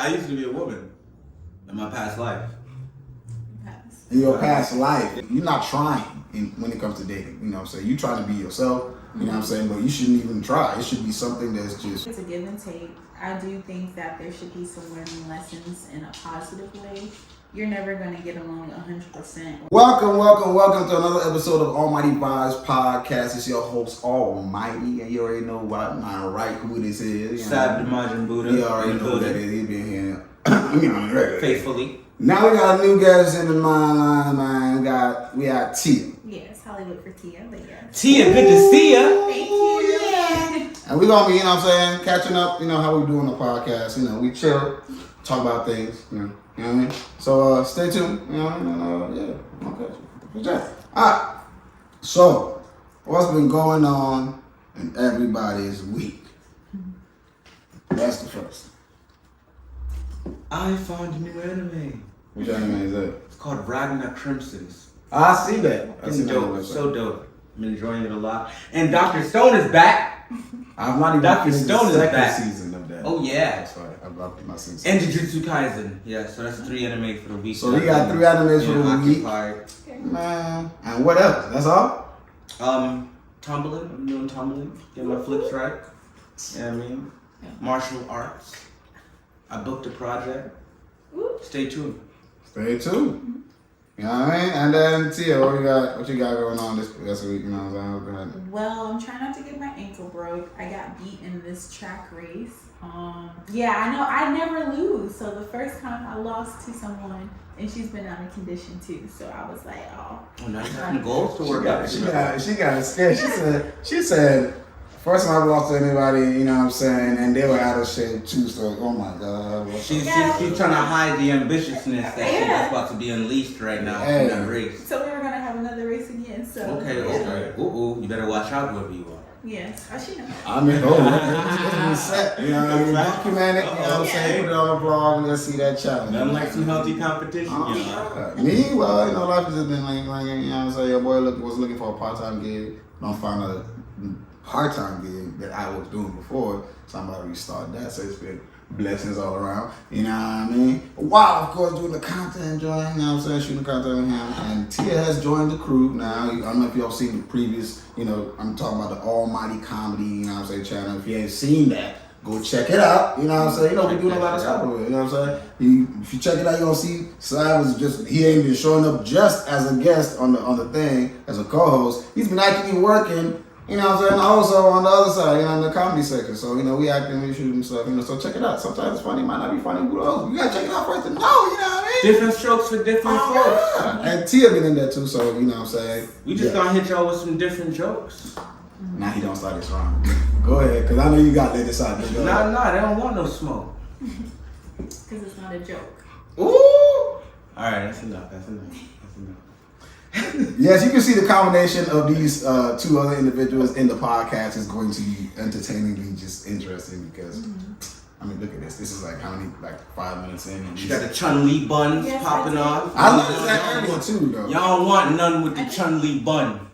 I used to be a woman in my past life. In your past life, you're not trying when it comes to dating. You know what I'm saying? You trying to be yourself. You know what I'm saying? But you shouldn't even try. It should be something that's just... It's a give and take. I do think that there should be some learning lessons in a positive way. You're never going to get along 100%. Welcome to another episode of Allmighty Vibes Podcast. It's your host, Allmighty, and you already know who this is. Sad Majin Buddha. You already know who that is. He's been here faithfully. Now we got a new guest in the line, man. We got Tia. Yes, Hollywood for Tia, but yes. Tia, good to see ya. Thank you. Yeah. And we're going to be, how I'm saying, catching up, how we do on the podcast. We chill, talk about things, you know what I mean? So stay tuned, okay. All right. So, what's been going on in everybody's week? That's the first. I found a new anime. Which anime is that? It's called Ragnar Crimson's. I see that. It's dope. So dope. I'm enjoying it a lot. And Dr. Stone is back. I've not even Dr. finished Stone the is second back. season of that. Oh, yeah. That's right. I've not seen And Jujutsu Kaisen. Yeah, so that's 3 anime for the week. So we got 3 animes for the week. Occupied. Man. And what else? That's all? Tumbling. I'm doing tumbling. Get my flips right. You know what I mean? Martial arts. I booked a project. Stay tuned. Stay tuned. You know what I mean? And then Tia, what you got going on this week? You know what I'm saying? Go ahead. Well, I'm trying not to get my ankle broke. I got beat in this track race. Yeah, I know I never lose. So the first time I lost to someone, and she's been out of condition too. So I was like, oh. Now you got some goals to work out. She got scared. She said, first time I lost to anybody, you know what I'm saying, and they were out of shape too, so oh my God. She's trying to hide the ambitiousness that's about to be unleashed right now in that race. So we were going to have another race again, so. Okay. You better watch out whoever you are. Yes, she knows. I mean, it's been set, you know what I mean, document it, you know what I'm saying, put it on the blog, and let's see that challenge. Nothing like some healthy competition, Me, well, life has just been like, you know what I'm saying, your boy was looking for a part-time gig, don't find a part-time gig that I was doing before, so I'm about to restart that. So it's been blessings all around, you know what I mean? While of course doing the content, enjoying, you know what I'm saying, shooting content with him. And Tia has joined the crew now. I don't know if y'all seen the previous, I'm talking about the Allmighty comedy, you know what I'm saying, channel. If you ain't seen that, go check it out. You know what I'm saying? We're doing a lot of stuff with it. You know what I'm saying? If you check it out, you're gonna see Sai he ain't been showing up just as a guest on the thing, as a co-host. He's been actually working. You know what I'm saying? Also on the other side, in the comedy section. So, we acting, we shooting stuff, so check it out. Sometimes it's funny, it might not be funny. Who knows? You gotta check it out first to know, you know what I mean? Different strokes for different folks. Yeah. And Tia been in there too, so you know what I'm saying? We just gonna hit y'all with some different jokes. Now he don't start this wrong. Go ahead, because I know you got let this out. Nah, they don't want no smoke. Because it's not a joke. Ooh! Alright, that's enough. Yes, you can see the combination of these 2 other individuals in the podcast is going to be entertainingly just interesting because, I mean, look at this. This is like how many, 5 minutes in. And you got the Chun-Li buns popping off. I love that earlier too, though. Y'all don't want none with the Chun-Li bun.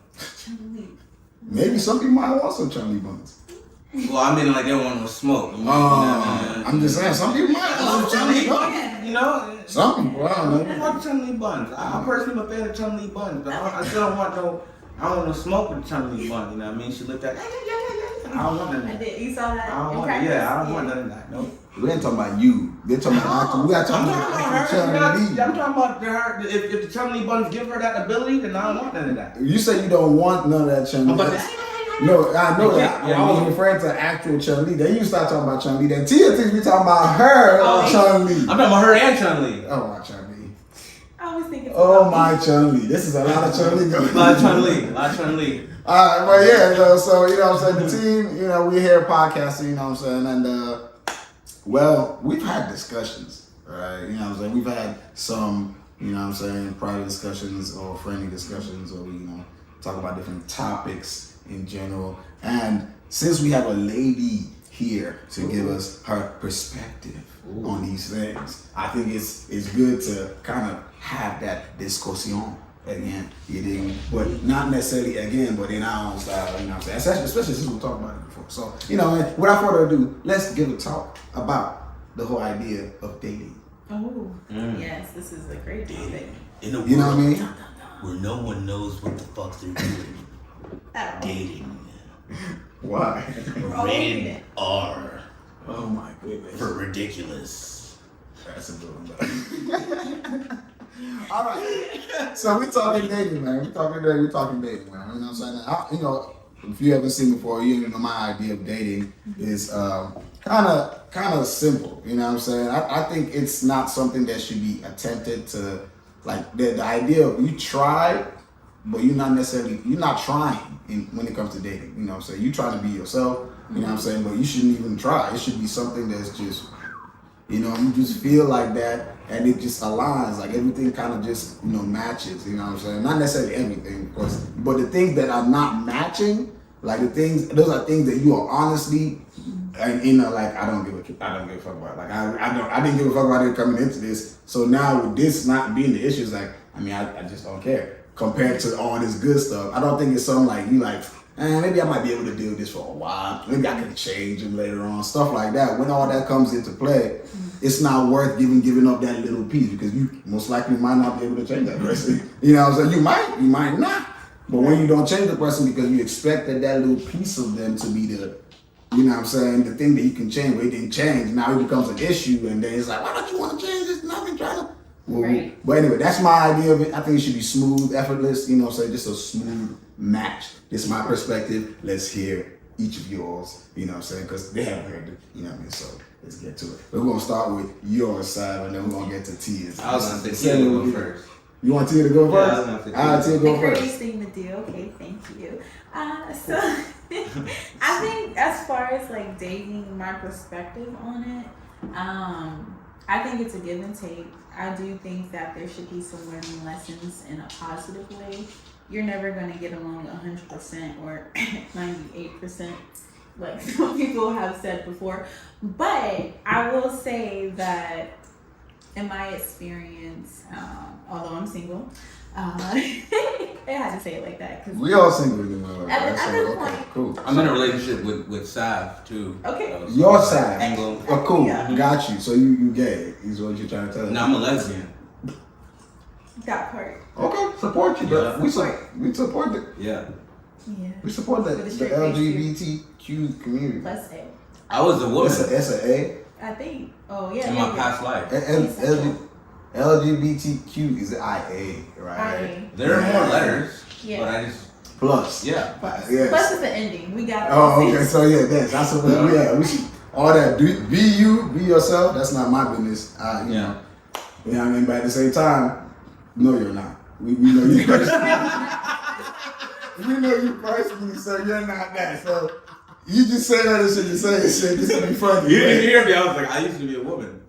Maybe some people might want some Chun-Li buns. Well, I mean, like they don't want no smoke. I'm just saying, some people might want some Chun-Li buns. Some people, I don't know. I want Chun-Li buns. I personally am a fan of Chun-Li buns, but I still don't want no smoke with Chun-Li bun. You know what I mean? She looked at, I don't want none of that. You saw that? I don't want none of that. No. We ain't talking about you. They're talking about acting. We got talking about Chun-Li. I'm talking about her. If the Chun-Li buns give her that ability, then I don't want none of that. You say you don't want none of that Chun-Li. No, I know that. I was referring to actual Chun-Li. Then you start talking about Chun-Li. Then Tia thinks we talking about her Chun-Li. I'm talking about her and Chun-Li. Oh, my Chun-Li. I was thinking. Oh, my Chun-Li. This is a lot of Chun-Li going on. A lot of Chun-Li. All right, well, yeah. So, you know what I'm saying? The team, we here podcasting, you know what I'm saying? And, well, we've had discussions, right? You know what I'm saying? We've had some, you know what I'm saying, private discussions or friendly discussions or, talk about different topics in general. And since we have a lady here to give us her perspective on these things, I think it's good to kind of have that discussion again, but not necessarily again, but in our own style, you know what I'm saying? Especially since we talked about it before. So, without further ado, let's give a talk about the whole idea of dating. Oh, yes, this is a great topic. In a world, You know what I mean? where no one knows what the fuck they're doing. Dating. Why? Rated R. Oh my goodness. For ridiculous. That's a good one. All right. So we talking dating, man. We talking dating, man. You know what I'm saying? If you haven't seen before, you know my idea of dating is kind of simple. You know what I'm saying? I think it's not something that should be attempted to, like the idea of you try, but you're not trying when it comes to dating. You know what I'm saying? You trying to be yourself. You know what I'm saying? But you shouldn't even try. It should be something that's just, you just feel like that, and it just aligns. Like everything kind of just, matches. You know what I'm saying? Not necessarily everything, of course, but the things that are not matching, like those are things that you are honestly, and like I don't give a fuck about. Like I didn't give a fuck about it coming into this. So now with this not being the issue, it's like I just don't care compared to all this good stuff. I don't think it's something like you like. Maybe I might be able to deal with this for a while. Maybe I can change him later on. Stuff like that. When all that comes into play, it's not worth giving up that little piece because you most likely might not be able to change that person. You know what I'm saying? You might not. But when you don't change the person because you expect that little piece of them to be the, you know what I'm saying, the thing that you can change, but it didn't change. Now it becomes an issue, and then it's like, why don't you want to change this? Nothing trying to. Right. But anyway, that's my idea of it. I think it should be smooth, effortless, just a smooth match. This is my perspective. Let's hear each of yours, you know what I'm saying? Because they haven't heard it, you know what I mean? So let's get to it. We're going to start with your side, and then we're going to get to Tia's. I was going to say Tia to go first. You want Tia to go first? Yeah, I was going to say Tia. All right, Tia, go The first. greatest thing to do. Okay, thank you. So I think as far as like dating, my perspective on it, I think it's a give and take. I do think that there should be some learning lessons in a positive way. You're never going to get along 100% or 98%, like some people have said before. But I will say that in my experience, although I'm single, I had to say it like that. We all single, you know. At this point, cool. I'm in a relationship with Sav too. Okay. Your side. Anglo. Oh, cool. Yeah. Got you. So you gay is what you're trying to tell us. No, I'm a lesbian. That part. Okay, support you, but Yeah. we support it. Yeah. Yeah. We support With the a straight face, LGBTQ community. Plus A. I was a woman That's an A. I think. Oh, yeah. in my past life. LGBTQ is IA, right? IA. There are more letters, Yeah. but I just, Plus. yeah. Yes. Plus is the ending. We got Oh, okay. So yeah, that's what. Yeah, we should all that. Be you, be yourself. That's not my business. You know what I mean. But at the same time, no, you're not. We know you personally. We know you personally, so you're not that. So you just say that shit to say shit just to be funny. You didn't hear me. I was like, I used to be a woman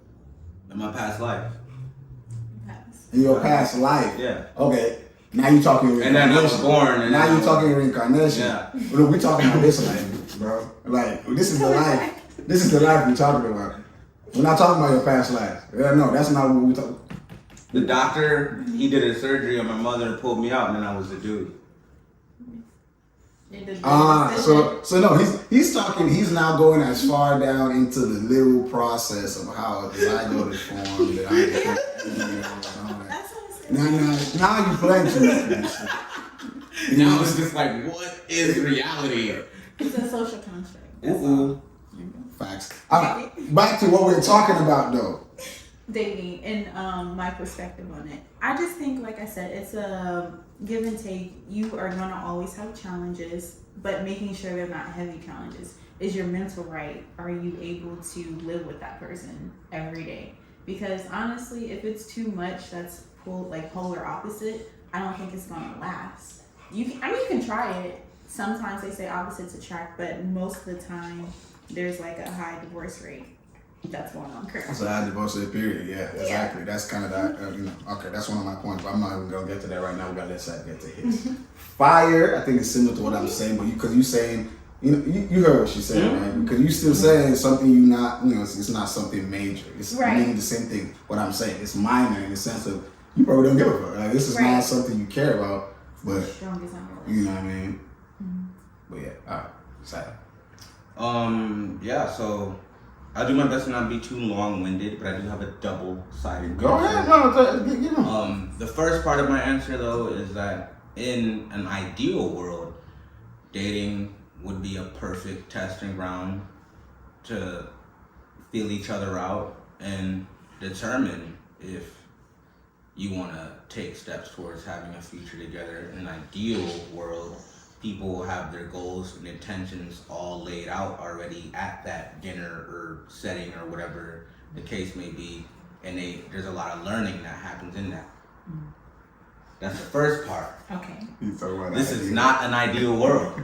in my past life. In your past life. Yeah. Okay. Now you talking reincarnation. And then I was born. And now you talking reincarnation. Yeah. Look, we talking about this life, bro. Like this is the life. This is the life we're talking about. We're not talking about your past life. Yeah, no, that's not what we talking. The doctor, he did a surgery on my mother and pulled me out, and then I was a dude. So no, he's talking. He's now going as far down into the literal process of how the zygote is formed. Now you playing too much. Now it's just like, what is reality? It's a social construct. Ooh. Facts. All right, back to what we're talking about though. Dating and my perspective on it. I just think, like I said, it's a give and take. You are gonna always have challenges, but making sure they're not heavy challenges. Is your mental right? Are you able to live with that person every day? Because honestly, if it's too much, that's polar opposite. I don't think it's gonna last. You can try it. Sometimes they say opposites attract, but most of the time there's like a high divorce rate that's going on currently. So I divorce rate period. Yeah, exactly. Yeah. That's kind of that. Okay, that's one of my points, but I'm not even gonna get to that right now. We gotta let Seth get to his. Fire, I think it's similar to what I'm saying, but because you saying, you heard what she said, right? Because you still saying something it's not something major. It's meaning the same thing. What I'm saying, it's minor in the sense of you probably don't give a fuck. Like this is not something you care about, but you know what I mean. Mm-hmm. But yeah, all right, Seth. Yeah, so I'll do my best to not be too long-winded, but I do have a double-sided. Go ahead, no, get him. The first part of my answer though is that in an ideal world, dating would be a perfect testing ground to feel each other out and determine if you want to take steps towards having a future together. In an ideal world, people have their goals and intentions all laid out already at that dinner or setting or whatever the case may be, and there's a lot of learning that happens in that. That's the first part. Okay. This is not an ideal world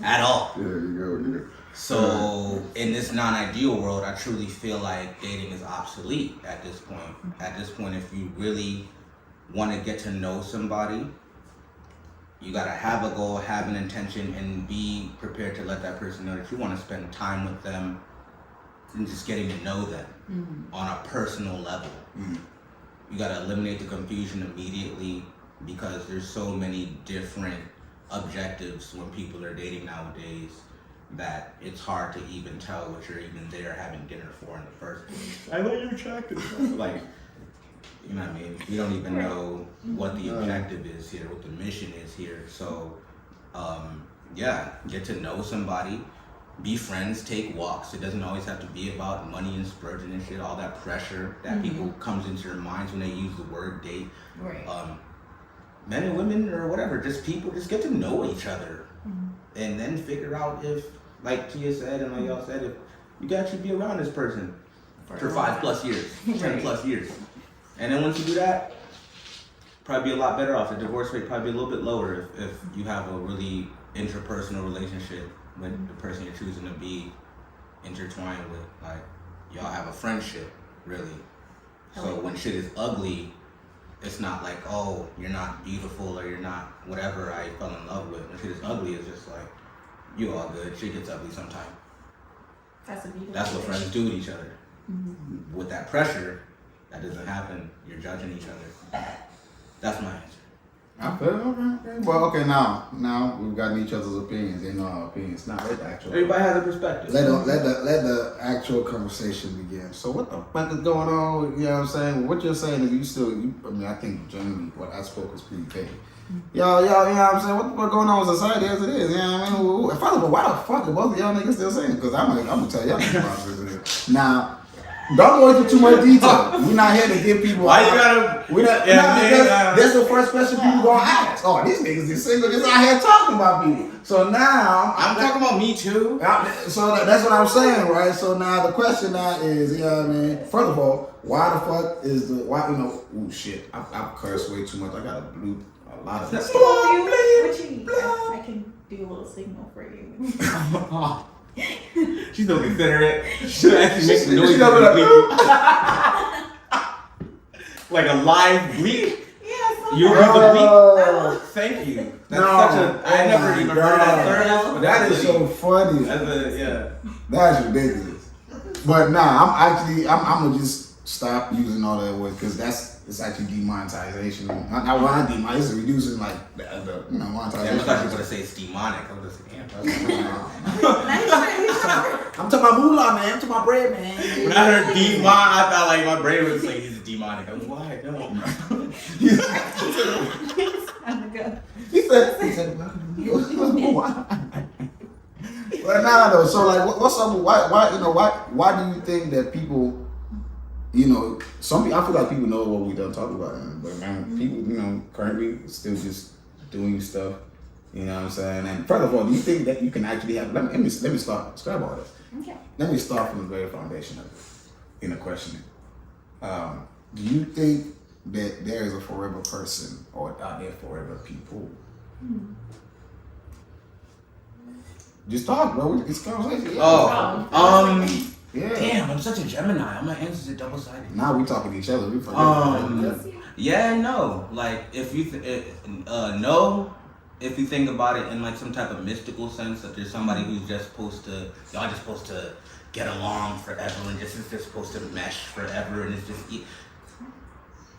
at all. Yeah, you go. So in this non-ideal world, I truly feel like dating is obsolete at this point. At this point, if you really want to get to know somebody, you gotta have a goal, have an intention, and be prepared to let that person know that you want to spend time with them and just getting to know them on a personal level. You gotta eliminate the confusion immediately, because there's so many different objectives when people are dating nowadays that it's hard to even tell what you're even there having dinner for in the first place. I know you're attractive. Like, you know what I mean? You don't even know what the objective is here, what the mission is here. So, yeah, get to know somebody, be friends, take walks. It doesn't always have to be about money and splurging and shit, all that pressure that people comes into their minds when they use the word date. Right. Men and women or whatever, just people just get to know each other and then figure out if, like Tia said and like y'all said, if you can actually be around this person for 5+ years, 10+ years. And then once you do that, probably be a lot better off. The divorce rate probably be a little bit lower if you have a really interpersonal relationship with the person you're choosing to be intertwined with. Like, y'all have a friendship, really. So when shit is ugly, it's not like, oh, you're not beautiful or you're not whatever I fell in love with. When shit is ugly, it's just like, you all good. Shit gets ugly sometime. That's a beautiful. That's what friends do to each other. With that pressure, that doesn't happen. You're judging each other. That's my answer. I feel okay. Well, okay, now we've gotten each other's opinions. They know our opinions. Now let the actual. Everybody has a perspective. Let the actual conversation begin. So what the fuck is going on? You know what I'm saying? What you're saying is I mean, I think generally what I spoke was pretty vague. Y'all, you know what I'm saying? What the fuck going on with society as it is? You know what I mean? If I why the fuck are both of y'all niggas still saying? Because I'm gonna tell y'all about this. Now, don't go into too much detail. We're not here to give people. Why you gotta? We're not. That's the first question people gonna ask. Oh, these niggas is single, just out here talking about people. So now I'm talking about me too. So that's what I'm saying, right? So now the question now is, you know what I mean? First of all, why the fuck is oh shit, I've cursed way too much. I got to bleep a lot of this. I can do a little signal for you. She's so considerate. She actually makes the noise. Like a live bleep. Yeah, You read the bleep? Thank you. That's such a. I never even heard that term. That is so funny. That's ridiculous. But nah, I'm gonna just stop using all that word because it's actually demonetization. Not demonetization, it's reducing like the monetization. Yeah, I thought you were gonna say it's demonic. I was just I'm talking about moolah, man. I'm talking about bread, man. When I heard demon, I felt like my brain was like, he's demonic. I was why? No. He said, why? Well, nah, though. So, like, what's up? Why do you think that people, some people? I feel like people know what we done talk about, but man, people, currently still just doing stuff. You know what I'm saying? And first of all, do you think that you can actually have? Let me start. Scrap all this. Okay. Let me start from the very foundation of it in the questioning. Do you think that there is a forever person, or are there forever people? Just talk, bro. It's conversation. Yeah. Damn, I'm such a Gemini. I'm gonna answer it double-sided. Now we talking to each other. Yeah and no. Like if you no. If you think about it in like some type of mystical sense, that there's somebody who's just supposed to get along forever and it's just supposed to mesh forever and it's just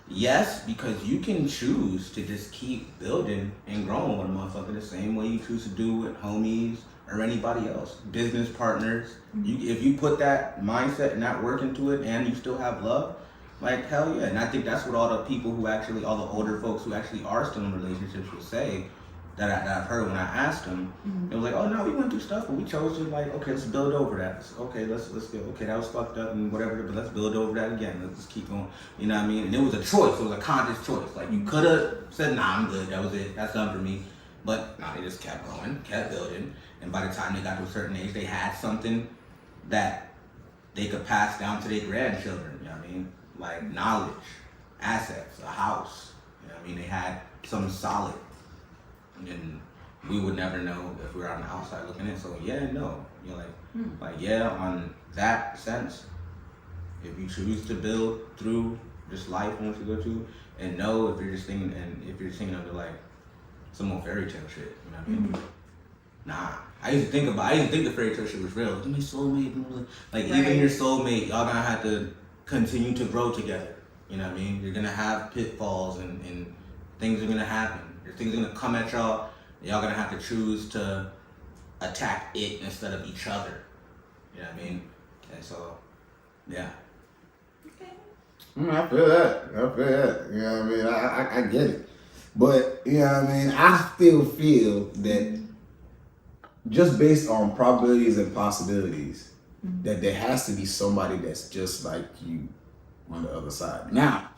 yes, because you can choose to just keep building and growing with a motherfucker the same way you choose to do with homies or anybody else. Business partners. If you put that mindset and that work into it, and you still have love, like hell yeah. And I think that's what all the people who actually, all the older folks who actually are still in relationships will say. That I've heard when I asked them, it was like, oh no, we went through stuff, but we chose to like, okay, let's build over that. Okay, let's go. Okay, that was fucked up and whatever, but let's build over that again. Let's just keep going. You know what I mean? And it was a choice. It was a conscious choice. Like you could have said, nah, I'm good. That was it. That's done for me. But nah, they just kept going, kept building, and by the time they got to a certain age, they had something that they could pass down to their grandchildren. You know what I mean? Like knowledge, assets, a house. You know what I mean? They had something solid. And we would never know if we were on the outside looking in. So yeah, no, you're like yeah, on that sense, if you choose to build through this life once you go to, and no, if you're just thinking, and if you're thinking of like some more fairy tale shit, you know what I mean? Nah, I used to think the fairy tale shit was real. Like, my soulmate, like even your soulmate, y'all gonna have to continue to grow together. You know what I mean? You're gonna have pitfalls and things are gonna happen. Things are gonna come at y'all. Y'all gonna have to choose to attack it instead of each other. You know what I mean? And so, yeah. I feel that. You know what I mean? I get it. But, you know what I mean? I still feel that just based on probabilities and possibilities, that there has to be somebody that's just like you on the other side. Now,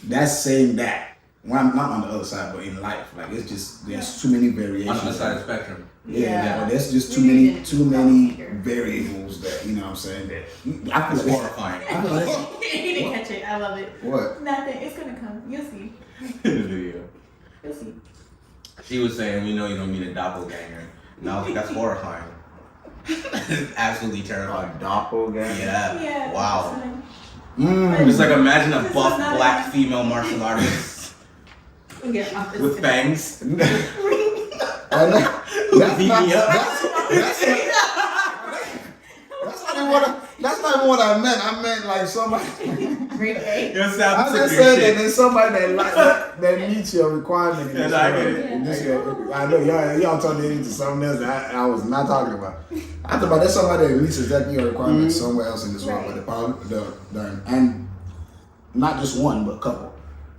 that's saying that. Well, I'm not on the other side, but in life, like it's just there's too many variations. On the other side of the spectrum. Yeah. There's just too many variables that you know what I'm saying. That I feel like horrifying. You didn't catch it. I love it. What? Nothing. It's gonna come. You'll see. In the video. You'll see. She was saying, "We know you don't mean a doppelganger." And I was like, "That's horrifying." It's absolutely terrifying. A doppelganger. Yeah. Wow. But Just like imagine a this buff is not black female martial artist. With fangs. That's not even what I meant. I meant like somebody. Great. I just said that there's somebody that meets your requirement. In this world. I know y'all turned it into something else that I was not talking about. I thought about there's somebody that meets exactly your requirement somewhere else in this world, but and not just one, but a couple.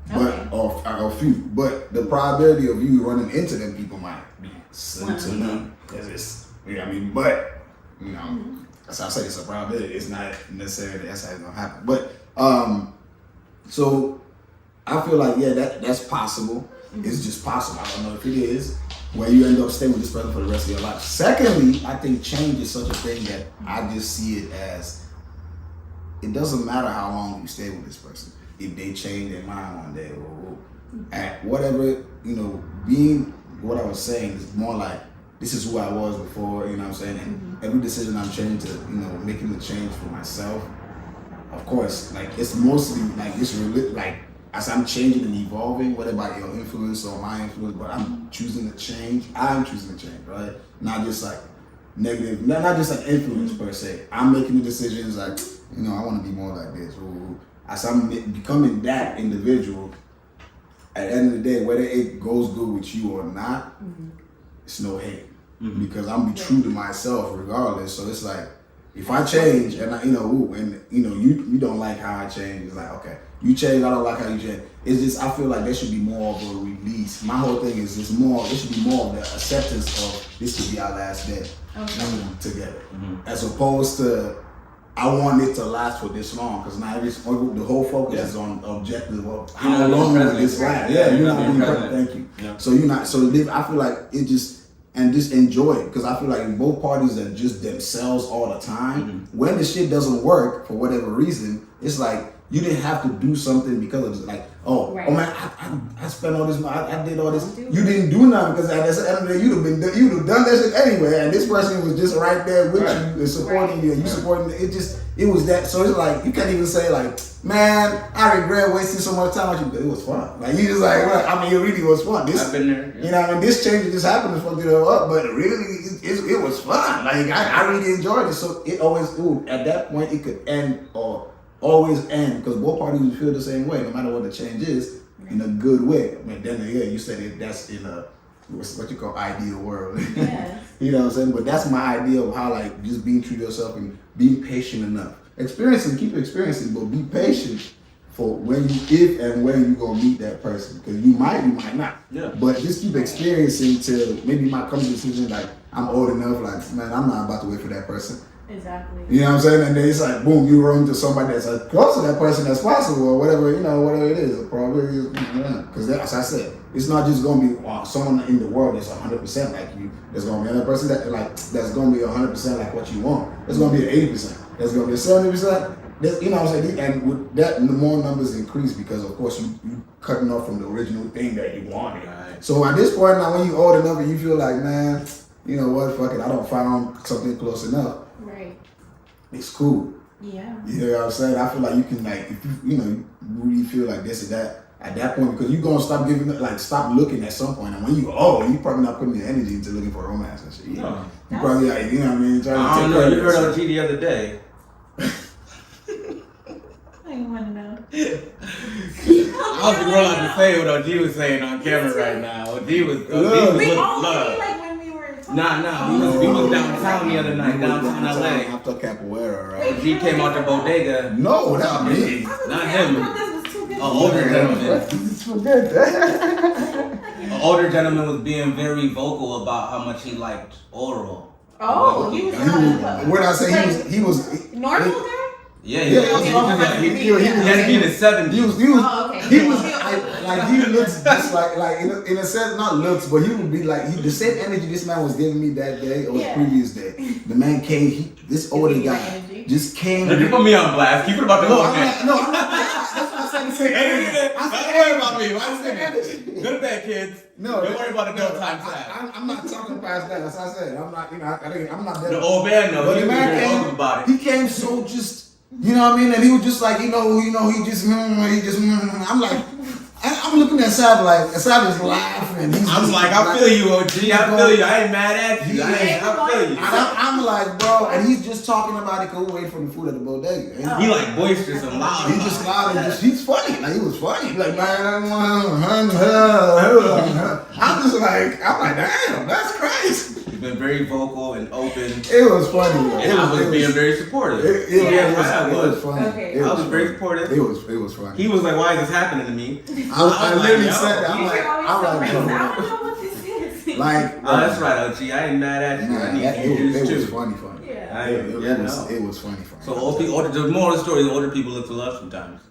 But or a few, but the probability of you running into them people might be slim to none. Cause it's, you know what I mean. But you know, that's how I say it's a probability. It's not necessarily that's how it's gonna happen. But so I feel like that's possible. It's just possible. I don't know if it is where you end up staying with this person for the rest of your life. Secondly, I think change is such a thing that I just see it as it doesn't matter how long you stay with this person. If they change their mind one day or at whatever, you know, being what I was saying is more like this is who I was before, you know what I'm saying? And every decision I'm changing to, you know, making the change for myself, of course, like it's mostly like it's really like as I'm changing and evolving, what about your influence or my influence, but I'm choosing to change, right? Not just like negative, not just like influence per se. I'm making the decisions like, you know, I want to be more like this. As I'm becoming that individual, at the end of the day, whether it goes good with you or not, it's no hate. Because I'm be true to myself regardless. So it's like, if I change and you don't like how I change, it's like, okay, you change, I don't like how you change. It's just, I feel like there should be more of a release. My whole thing is just more, it should be more of the acceptance of this could be our last day together. As opposed to, I want it to last for this long because now the whole focus is on objective of how long will this last. Yeah, you're not being present. Thank you. Yeah. So you're not. So I feel like it just enjoy it because I feel like both parties are just themselves all the time. When the shit doesn't work for whatever reason, it's like you didn't have to do something because of it. Like, oh man, I spent all this money, I did all this. You didn't do nothing because at the end of the day, you'd have done that shit anyway. And this person was just right there with you and supporting you, and you supporting it. It was that. So it's like you can't even say like, man, I regret wasting so much time on you. It was fun. Like you just like, well, I mean, it really was fun. I've been there. Yeah. You know, I mean, this change just happened to fuck it up, but really, it was fun. Like I really enjoyed it. So it always, at that point, it could end or always end because both parties would feel the same way, no matter what the change is, in a good way. I mean, then you said that's in a what you call ideal world. Yes. You know what I'm saying? But that's my idea of how like just being true to yourself and being patient enough. Keep experiencing, but be patient for when you, if and when you gonna meet that person. Because you might not. Yeah. But just keep experiencing till maybe you might come to the decision like I'm old enough, like man, I'm not about to wait for that person. Exactly. You know what I'm saying? And then it's like, boom, you run into somebody that's as close to that person as possible, or whatever, whatever it is. Probably, because as I said, it's not just gonna be someone in the world that's 100% like you. There's gonna be another person that's gonna be 100% like what you want. There's gonna be an 80%. There's gonna be a 70%. You know what I'm saying? And with that, the more numbers increase because, of course, you cutting off from the original thing that you wanted. Right. So at this point now, when you old enough and you feel like, man, you know what, fuck it, I don't find something close enough. Right. It's cool. Yeah. You know what I'm saying? I feel like you can like, if you really feel like this or that at that point, because you're gonna stop looking at some point. And when you old, you probably not putting your energy into looking for romance and shit. No. You probably like, you know what I mean? I don't know. You heard OG the other day. I didn't want to know. I don't think we're allowed to say what OG was saying on camera right now. OG was Wait, looking only love. like when we were talking. Nah. We was downtown the other night, downtown LA. After Capoeira, right? OG came out the bodega. No, not me. Not him. I thought this was too good. An older gentleman. Forget An older gentleman was being very vocal about how much he liked oral. Oh, he was When I say he was normal there? Yeah, he had to be in his 70s. He was he looks just like in a sense, not looks, but he would be like the same energy this man was giving me that day or the previous day. The man came, this older guy just came. You put me on blast. Keep it about the whole thing. I'm not. That's what I said. Don't worry about me. I said energy. Go to bed, kids. No, don't worry about the no time tab. I'm not talking past that. As I said, I'm not. I'm not that. The old man though. But the man came about it. He came so just. You know what I mean? And he was just like, he just. I'm like, I'm looking at Sav like, Sav is laughing. I'm like, I feel you, OG. I feel you. I ain't mad at you. I feel you. I'm like, bro, and he's just talking about it because we're waiting for the food at the bodega. He like boisterous and loud. He just loud and he's funny. Like, he was funny. Like, man, I'm like, damn, that's crazy. He's been very vocal and open. It was funny. I was being very supportive. It was funny. Okay. I was very supportive. It was funny. He was like, why is this happening to me? I literally said that. I don't know what this is. Like, oh, that's right, OG. I ain't mad at you. Nah, I need you it too. was funny. Yeah. It was funny. So the moral of the story is older people look for love sometimes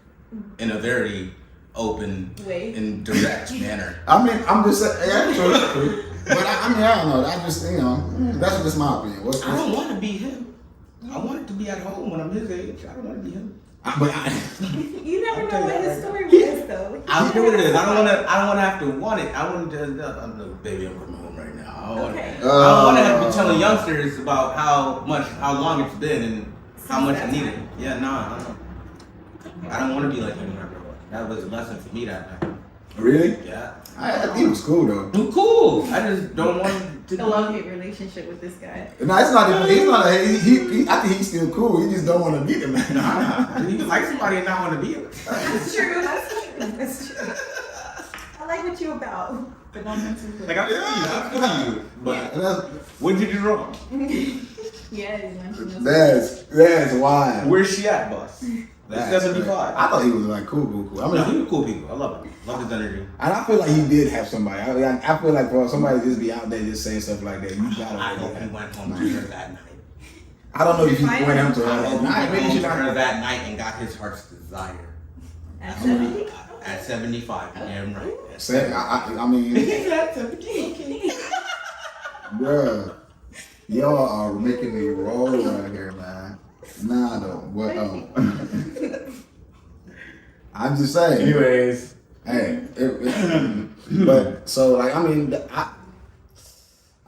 in a very open and direct manner. I mean, I'm just saying, yeah, true. But I don't know. I just, that's just my opinion. I don't want to be him. I want it to be at home when I'm his age. I don't want to be him. You never know what his story was, though. I know what it is. I don't want to have to want it. I want to. I'm baby. I'm coming home right now. I don't want to have to be telling youngsters about how long it's been and how much I need it. Yeah, I don't want to be like him when I grow up. That was a lesson for me that night. Really? Yeah. He was cool though. Cool. I just don't want to. A love-hate relationship with this guy. No, it's not even. He's not. He I think he's still cool. He just don't want to be the man. Nah. You like somebody and not want to be it. That's true. That's true. I like what you about, but don't mention it. Like I feel you. But what did you do wrong? Yeah, you mentioned this. That's wild. Where's she at, boss? That's 75. I thought he was like cool. I mean, he was cool people. I love him. Love his energy. And I feel like he did have somebody. I feel like for somebody to just be out there just saying stuff like that, you gotta. I hope he went home to her that night. I don't know if he went home to her I that hope night. he went home to her that night and got his heart's desire. At 70? At 75, damn right. I mean, At 70. bruh, y'all are making me roll right here, man. Nah, though. But I'm just saying. Anyways. Hey, but so like I mean, I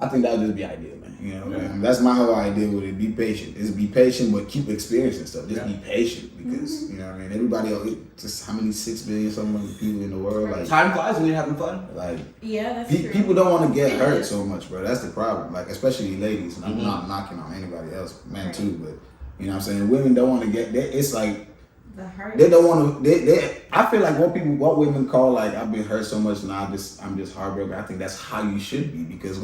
think that would just be ideal, man. You know, man. That's my whole idea with it. Be patient. Is be patient, but keep experiencing stuff. Just be patient because you know what I mean. Everybody else, just how many 6 billion something people in the world. Like Time flies when you're having fun. Like that's true. People don't want to get hurt so much, bro. That's the problem. Like especially ladies. And I'm not knocking on anybody else, men too, but you know what I'm saying. Women don't want to get. It's like. They don't want to. I feel like what women call like I've been hurt so much now. I'm just heartbroken. I think that's how you should be because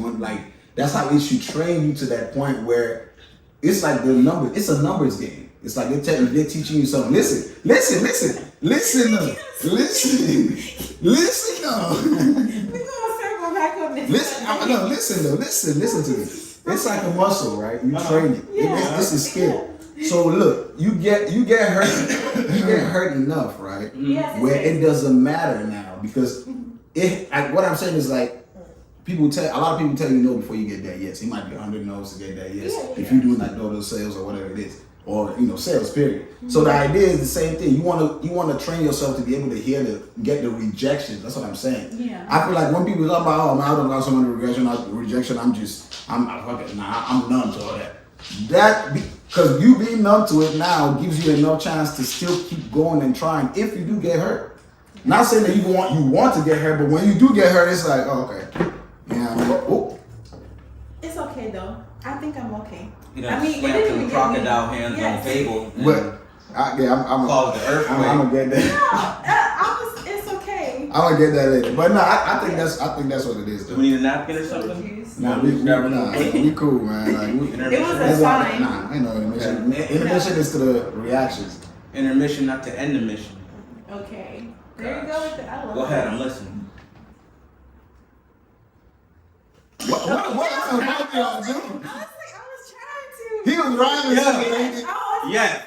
That's how it should train you to that point where it's like the number. It's a numbers game. It's like they're teaching you something. Listen. We're gonna circle back on this. Listen to me. It's like a muscle, right? You train it. It's a skill. So look, you get hurt, you get hurt enough, right? Yes, Where it doesn't matter now because what I'm saying is like a lot of people tell you no before you get that yes. It might be 100 no's to get that yes if you're doing like door sales or whatever it is, or sales period. So the idea is the same thing. You want to train yourself to be able to get the rejections. That's what I'm saying. Yeah. I feel like when people talk about I don't got so many rejection, I'm numb to all that. Because you being numb to it now gives you enough chance to still keep going and trying if you do get hurt. Not saying that you want to get hurt, but when you do get hurt, it's like, oh, okay. It's okay though. I think I'm okay. I mean, slam some crocodile hands on the table. But I'm cause the earthquake. I'm gonna get that. No, it's okay. I'm gonna get that later. But no, I think that's what it is. Do we need a napkin or something? Nah, we cool, man. Like, it was a sign. Nah, ain't no intermission. Intermission is to the reactions. Intermission, not to end the mission. Okay. There you go with the. I love Go ahead, I'm listening. What y'all doing? I was trying to. He was rhyming. Yes.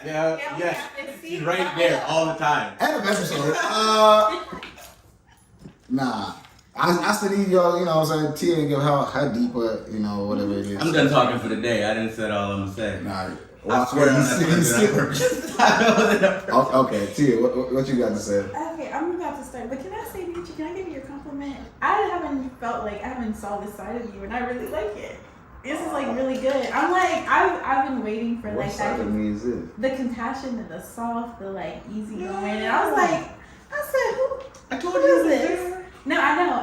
He's right there all the time. End of episode. Nah. I still need y'all, what I'm saying, Tia and give her deep, whatever it is. I'm done talking for the day. I didn't say all I'm gonna say. Nah. I swear Okay, Tia, what you got to say? Okay, I'm about to start, but can I say, Nietzsche, can I give you a compliment? I haven't saw this side of you, and I really like it. This is like really good. I'm like, I've been waiting for what like side that. of me is it? The compassion and the soft, the like easy going, and I said, who? I told Who is this? No, I know.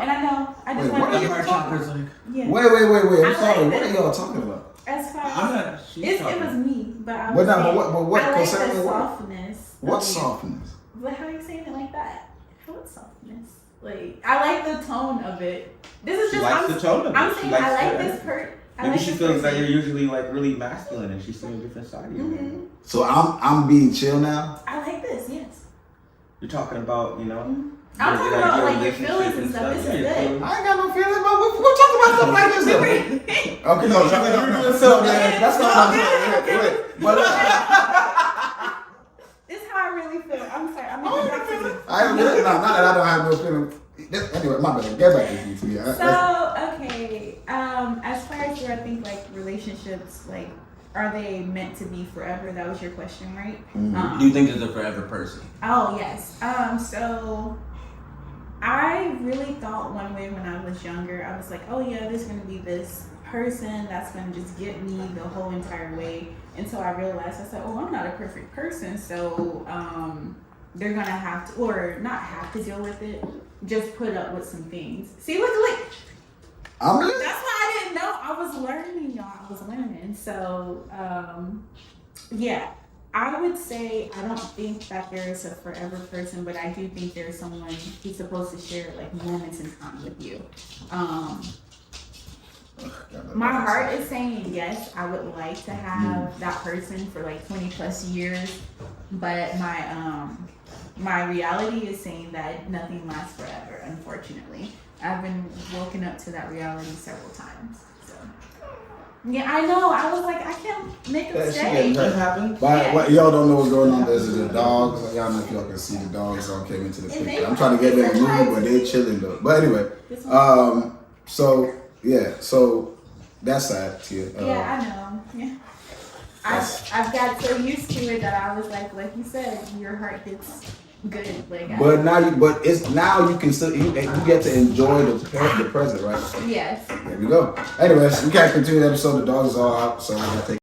I just want to the heart chakras like. Yeah. Wait. I'm I sorry. like What this. are y'all talking about? As far as I'm not. it was me, but I was But saying, what I like concerning the what? softness. What of you. softness? But how are you saying it like that? What softness? Like I like the tone of it. This is She just likes the tone of it. I'm She saying likes I like the this energy. part. Maybe she feels like you're usually like really masculine and she's seeing a different side of you. Mm-hmm. So I'm being chill now? I like this, yes. You're talking about, I'm talking about like your relationship feelings and stuff. This is good. I ain't got no feelings, but we're talking about stuff like this though. Okay, no, that's not what I'm saying. Wait. But This is how I really feel. I'm sorry. I'm not not that I don't have no feelings. Anyway, my bad. Get back to you. So, okay. As far as I think like relationships, like, are they meant to be forever? That was your question, right? Mm-hmm. Do you think there's a forever person? Oh, yes. So I really thought one way when I was younger. I was like, oh yeah, there's going to be this person that's going to just get me the whole entire way. Until I realized, I said, oh, I'm not a perfect person. So they're going to have to, or not have to deal with it. Just put up with some things. See, look. That's why I didn't know. I was learning, y'all. I was learning. So, yeah. I would say I don't think that there is a forever person, but I do think there's someone who's supposed to share like moments in time with you. My heart is saying yes, I would like to have that person for like 20 plus years, but my reality is saying that nothing lasts forever, unfortunately. I've been woken up to that reality several times. So yeah, I know. I was like, I can't make a mistake. That happened. But what y'all don't know what's going on. There's the dogs. Y'all know if y'all can see the dogs all came into the picture. I'm trying to get them to move, but they're chilling though. But anyway, so that's sad too. Yeah, I know. Yeah. I've got so used to it that I was like you said, your heart gets good. But now you can still you get to enjoy the present, right? Yes. There we go. Anyways, we can't continue the episode. The dog is all out, so we're gonna take.